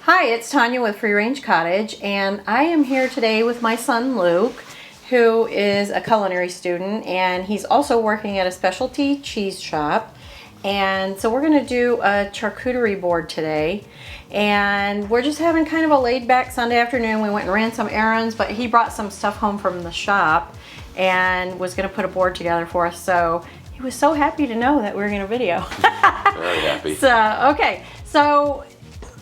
Hi, it's Tanya with Free Range Cottage, and I am here today with my son Luke, who is a culinary student, and he's also working at a specialty cheese shop. And so we're going to do a charcuterie board today, and we're just having kind of a laid-back Sunday afternoon. We went and ran some errands, but he brought some stuff home from the shop and was going to put a board together for us. So he was so happy to know that we were going to video. Very happy. So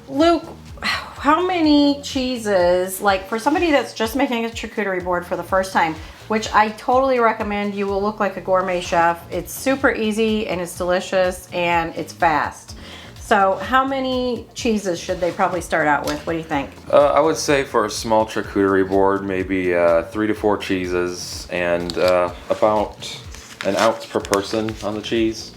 Luke, how many cheeses, like for somebody that's just making a charcuterie board for the first time, which I totally recommend, you will look like a gourmet chef. It's super easy and it's delicious and it's fast. So how many cheeses should they probably start out with? What do you think? I would say for a small charcuterie board, maybe 3 to 4 cheeses and about an ounce per person on the cheese.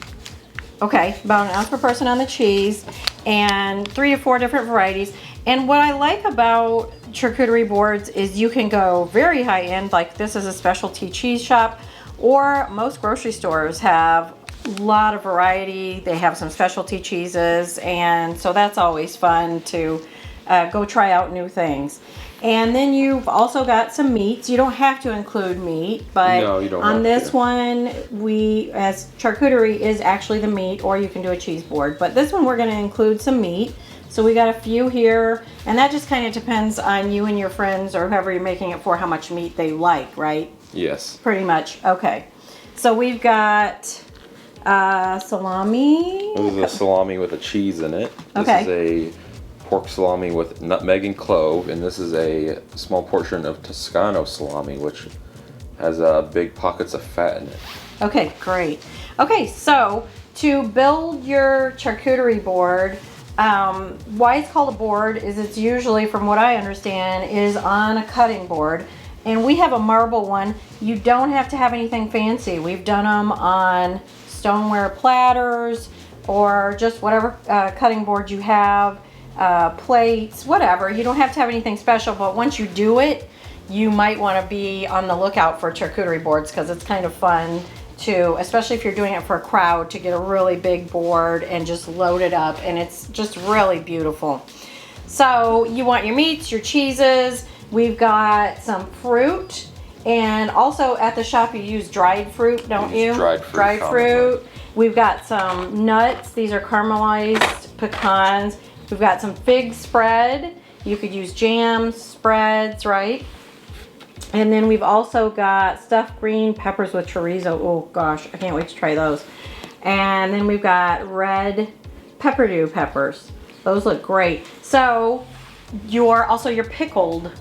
Okay, about an ounce per person on the cheese and 3 to 4 different varieties. And what I like about charcuterie boards is you can go very high end, like this is a specialty cheese shop, or most grocery stores have a lot of variety. They have some specialty cheeses, and so that's always fun to go try out new things. And then you've also got some meats. You don't have to include meat, but no, you don't on have this to. one, as charcuterie is actually the meat, or you can do a cheese board. But this one we're going to include some meat. So we got a few here, and that just kind of depends on you and your friends or whoever you're making it for, how much meat they like, right? Yes. Pretty much. Okay. So we've got salami. This is a salami with a cheese in it. Okay. This is a pork salami with nutmeg and clove, and this is a small portion of Toscano salami, which has big pockets of fat in it. Okay, great. Okay, so to build your charcuterie board, why it's called a board is it's usually, from what I understand, is on a cutting board. And we have a marble one. You don't have to have anything fancy. We've done them on stoneware platters or just whatever cutting board you have, plates, whatever. You don't have to have anything special, but once you do it, you might want to be on the lookout for charcuterie boards because it's kind of fun to, especially if you're doing it for a crowd, to get a really big board and just load it up, and it's just really beautiful. So you want your meats, your cheeses. We've got some fruit, and also at the shop you use dried fruit, don't you? Dried fruit. Dried fruit. We've got some nuts. These are caramelized pecans. We've got some fig spread. You could use jam spreads, right? And then we've also got stuffed green peppers with chorizo. Oh gosh, I can't wait to try those. And then we've got red pepperdew peppers. Those look great. So your pickled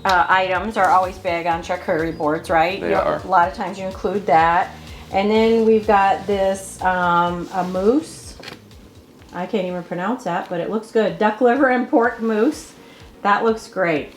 items are always big on charcuterie boards, right? They are. A lot of times you include that. And then we've got this a mousse. I can't even pronounce that, but it looks good. Duck liver and pork mousse. That looks great.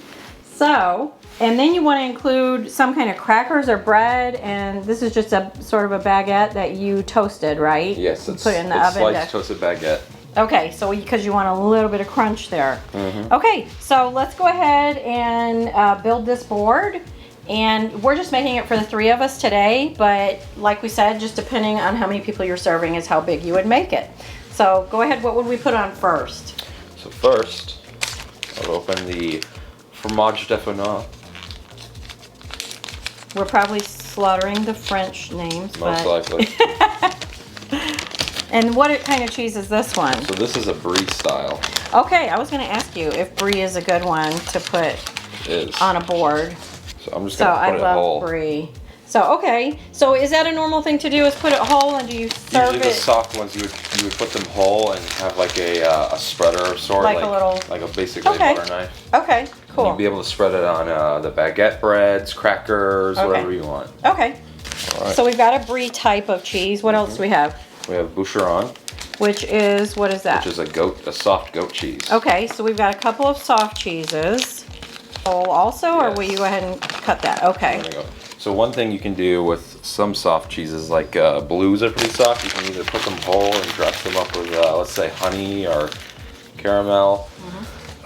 So, and then you want to include some kind of crackers or bread, and this is just a sort of a baguette that you toasted, right? Yes, you it's, put it in the it's oven. sliced toasted baguette. Okay, so because you want a little bit of crunch there. Mm-hmm. Okay, so let's go ahead and build this board. And we're just making it for the 3 of us today, but like we said, just depending on how many people you're serving is how big you would make it. So go ahead, what would we put on first? So first, I'll open the fromage de fenouil. We're probably slaughtering the French names, Most but... likely. And what kind of cheese is this one? So this is a brie style. Okay, I was going to ask you if brie is a good one to put It is. on a board. So I'm just So going to I put it love whole. brie. So okay, so is that a normal thing to do? Is put it whole, and do you serve Usually the it soft ones you would put them whole and have like a spreader of sort, like a little, like a basically okay. a butter knife. Okay, cool. You'd be able to spread it on the baguette breads, crackers, Okay. whatever you want. Okay. All right. So we've got a brie type of cheese. What else do we have? We have boucheron, Which is, what is that? which is a soft goat cheese. Okay, so we've got a couple of soft cheeses. Whole also, or Yes. will you go ahead and cut that? Okay. There we go. So one thing you can do with some soft cheeses, like blues are pretty soft, you can either put them whole and dress them up with, let's say, honey or caramel.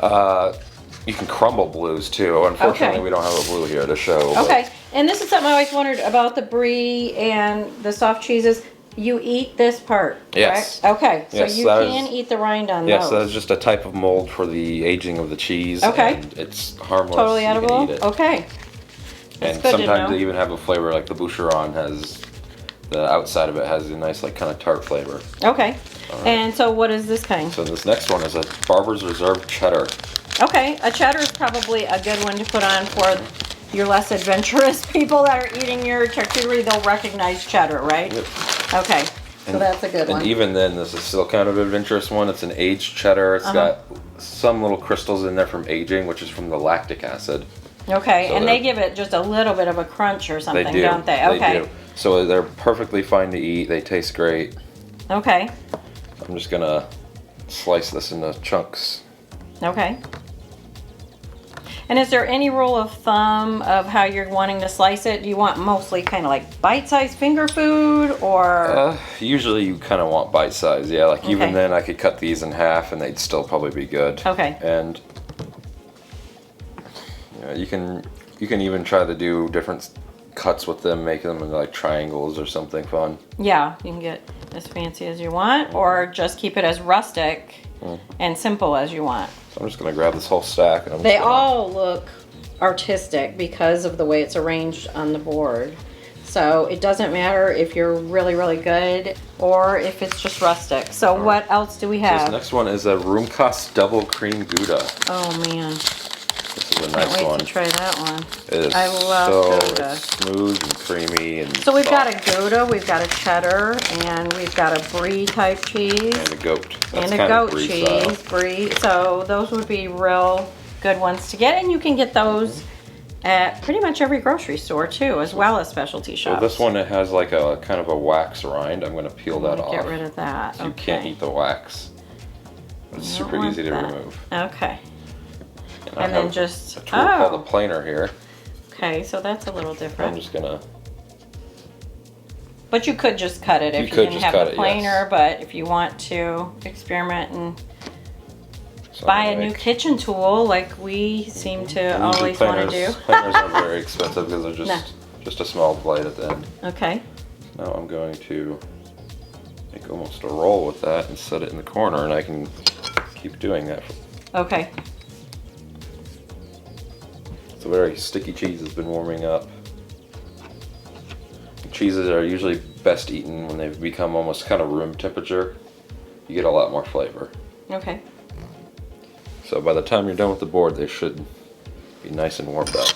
You can crumble blues too. Unfortunately, Okay. we don't have a blue here to show. Okay, and this is something I always wondered about the brie and the soft cheeses. you eat this part, Yes. correct? Okay, so Yes, you that can is- eat the rind on Yes, those. that's just a type of mold for the aging of the cheese. Okay. And it's harmless. Totally You can edible? eat it. Okay. That's And good to sometimes know. they even have a flavor like the boucheron has. The outside of it has a nice, like, kind of tart flavor. Okay. And so what is this kind? So this next one is a Barber's Reserve cheddar. Okay, a cheddar is probably a good one to put on for your less adventurous people that are eating your charcuterie. They'll recognize cheddar, right? Yep. Okay, so that's a good one. And even then, this is still kind of an adventurous one. It's an aged cheddar. It's got some little crystals in there from aging, which is from the lactic acid. Okay, So and they give it just a little bit of a crunch or something, They do. don't they? Okay. They do. So they're perfectly fine to eat. They taste great. Okay. I'm just gonna slice this into chunks. Okay. And is there any rule of thumb of how you're wanting to slice it? Do you want mostly kind of like bite-sized finger food, or? Usually you kind of want bite size, yeah. Like even Okay. then I could cut these in half and they'd still probably be good. Okay. And you can even try to do different cuts with them, make them into like triangles or something fun. Yeah, you can get as fancy as you want, or just keep it as rustic and simple as you want. So I'm just gonna grab this whole stack. And I'm They just gonna, all look artistic because of the way it's arranged on the board. So it doesn't matter if you're really, really good or if it's just rustic. So what else do we This have? next one is a Roomkast double cream Gouda. Oh man, This is a can't nice wait one. to try that one. It is I love Gouda. it's smooth and creamy and So we've got soft. a Gouda, we've got a cheddar, and we've got a brie type cheese. And a goat. That's And a kind of goat brie cheese, style. brie. So those would be real good ones to get, and you can get those at pretty much every grocery store too, as well as specialty So shops. this one, it has like a kind of a wax rind. I'm going to peel that off. Get rid of that. You can't eat the wax. It's You don't super want easy to that. remove. Okay. I And then have just a tool called a planer here. Okay, so that's a little I'm different. just gonna. But you could just cut it if you could didn't just have cut the it, planer. yes. But if you want to experiment and So buy I'm a gonna new make- kitchen tool, like we seem to Usually always want to do. Planers aren't very expensive because they're just a small blade at the end. Okay. Now I'm going to make almost a roll with that and set it in the corner, and I can keep doing that. Okay. It's a very sticky cheese has been warming up. Cheeses are usually best eaten when they've become almost kind of room temperature. You get a lot more flavor. Okay. So by the time you're done with the board, they should be nice and warmed up.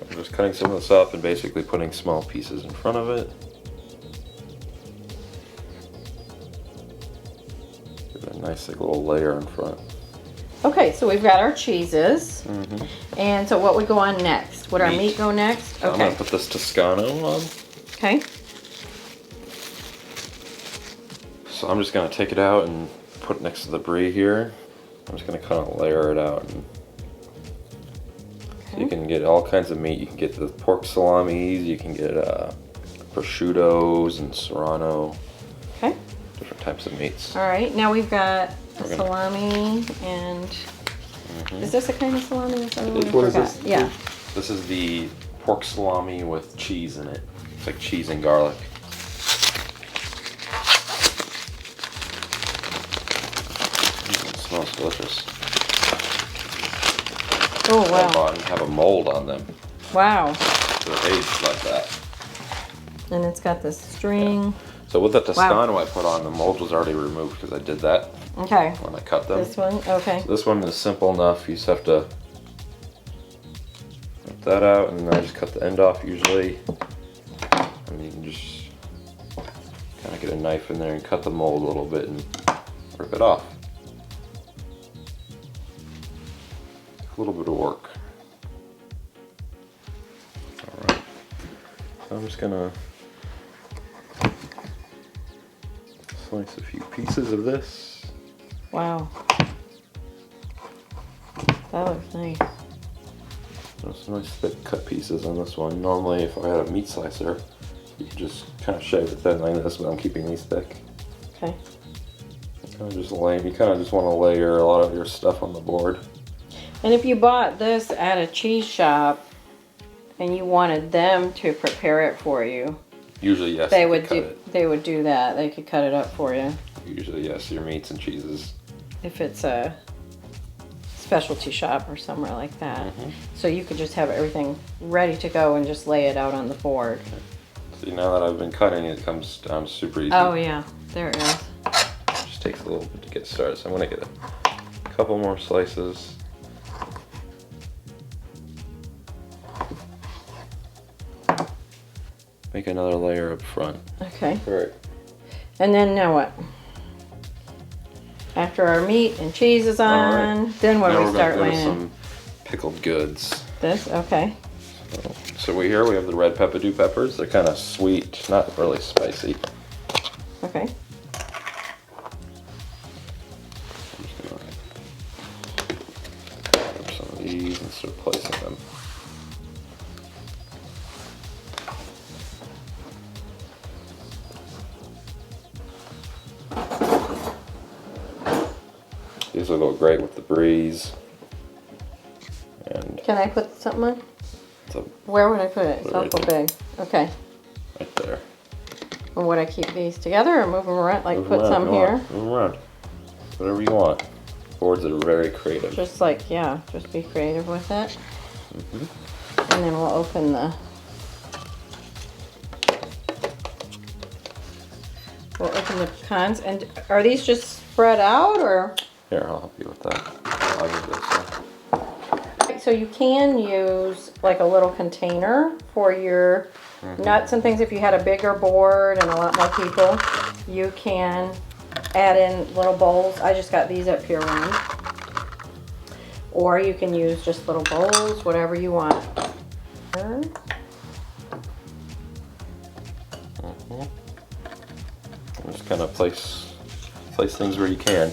I'm just cutting some of this up and basically putting small pieces in front of it. Give it a nice like, little layer in front. Okay, so we've got our cheeses. Mm-hmm. And so what would go on next? Would our Meat. meat go next? I'm Okay. gonna put this Toscano on. Okay. So I'm just gonna take it out and put it next to the brie here. I'm just gonna kind of layer it out. And so you can get all kinds of meat. You can get the pork salamis, you can get prosciuttos and serrano, Okay. different types of meats. All right. Now we've got a We're gonna- salami and is this a kind of salami? Is that what I What is forgot? this? Yeah. This is the pork salami with cheese in it. It's like cheese and garlic. It smells delicious. Oh I wow. bought and have a mold on them. Wow. So they're aged like that. And it's got this string. So with the Toscano I put on, the mold was already removed because I did that Okay. when I cut them. This one. Okay. This one is simple enough. You just have to cut that out, and then I just cut the end off usually. And you can just kind of get a knife in there and cut the mold a little bit and rip it off. A little bit of work. Alright. So I'm just gonna slice a few pieces of this. Wow. That looks nice. There's some nice thick cut pieces on this one. Normally if I had a meat slicer, you could just kind of shave it thin like this, but I'm keeping these thick. Okay. Kind of just you kind of just want to layer a lot of your stuff on the board. And if you bought this at a cheese shop, and you wanted them to prepare it for you, Usually, yes. they would do that. They could cut it up for you. Usually, yes. Your meats and cheeses. If it's a specialty shop or somewhere like that. So you could just have everything ready to go and just lay it out on the board. See, now that I've been cutting, it comes down super easy. Oh yeah, there it is. Just takes a little bit to get started. So I'm gonna get a couple more slices. Make another layer up front. Okay. All right. And then now what? After our meat and cheese is on, then what do we start laying in? Some pickled goods. This? Okay. So we have the red peppadew peppers. They're kind of sweet, not really spicy. Okay. I'm just gonna grab some of these and start placing them. These will go great with the breeze. And Can I put something on? so Where would I put it? It's Put it awful big. Okay. right there. And would I keep these together or move them around? Like Move put them around, some go on, here? Move them around. Whatever you want. Boards that are very creative. Just like, yeah, just be creative with it. And then we'll open the pecans. And are these just spread out or? Here, I'll help you with that. I'll give this. So you can use like a little container for your nuts and things. If you had a bigger board and a lot more people, you can add in little bowls. I just got these at Pier 1. Or you can use just little bowls, whatever you want. Just kind of place things where you can.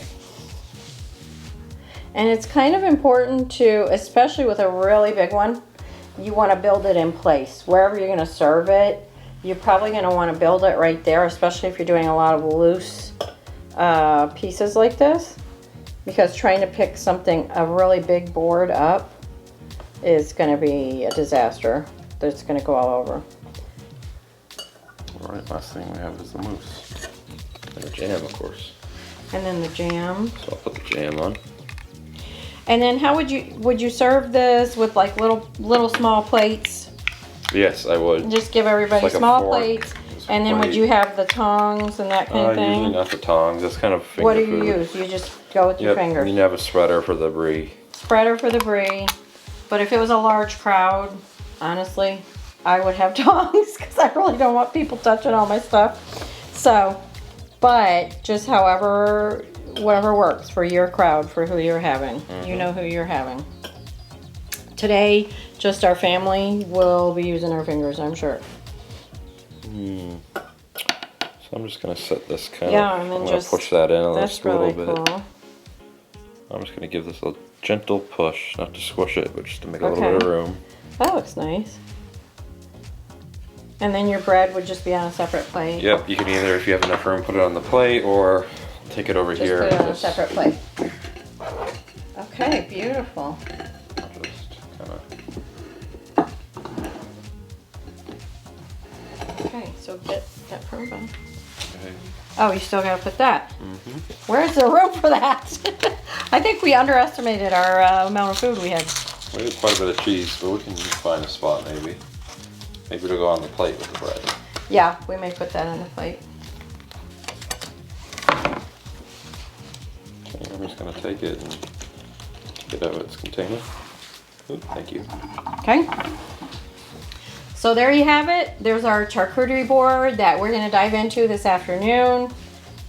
And it's kind of important to, especially with a really big one, you want to build it in place. Wherever you're going to serve it, you're probably going to want to build it right there, especially if you're doing a lot of loose pieces like this. Because trying to pick a really big board up is going to be a disaster. That's going to go all over. All right, last thing we have is the mousse. And the jam, of course. And then the jam. So I'll put the jam on. And then how would you serve this with like little small plates? Yes, I would. Just give everybody Like a small fork. plates. Just a And then would plate. you have the tongs and that kind of thing? Usually not the tongs. That's kind of finger What do food. you use? You just go with your Yep, fingers. you have a spreader for the brie. Spreader for the brie. But if it was a large crowd, honestly, I would have tongs because I really don't want people touching all my stuff. So, but just whatever works for your crowd, for who you're having. You know who you're having. Today, just our family will be using our fingers, I'm sure. So I'm just gonna set this kind Yeah, of. and then I'm gonna just- push that in That's just a little really bit. cool. I'm just gonna give this a gentle push, not to squish it, but just to make a little Okay. bit of room. That looks nice. And then your bread would just be on a separate plate. Yep, you can either, if you have enough room, put it on the plate, or take it over Just here. put it and on a separate plate. Okay, beautiful. Just kind of. Okay, so get that from above. Okay. Oh, you still gotta put that. Where's the room for that? I think we underestimated our amount of food we had. We have quite a bit of cheese, but we can find a spot maybe. Maybe it'll go on the plate with the bread. Yeah, we may put that on the plate. Okay, I'm just gonna take it and get out of its container. Ooh, thank you. Okay. So there you have it. There's our charcuterie board that we're gonna dive into this afternoon.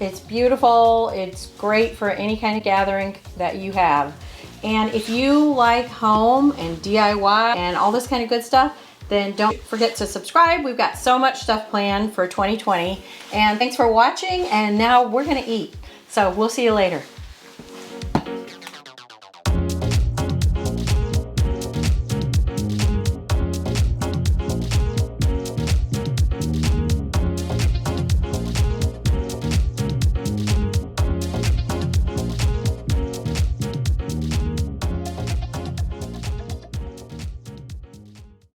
It's beautiful. It's great for any kind of gathering that you have. And if you like home and DIY and all this kind of good stuff, then don't forget to subscribe. We've got so much stuff planned for 2020. And thanks for watching. And now we're gonna eat. So we'll see you later.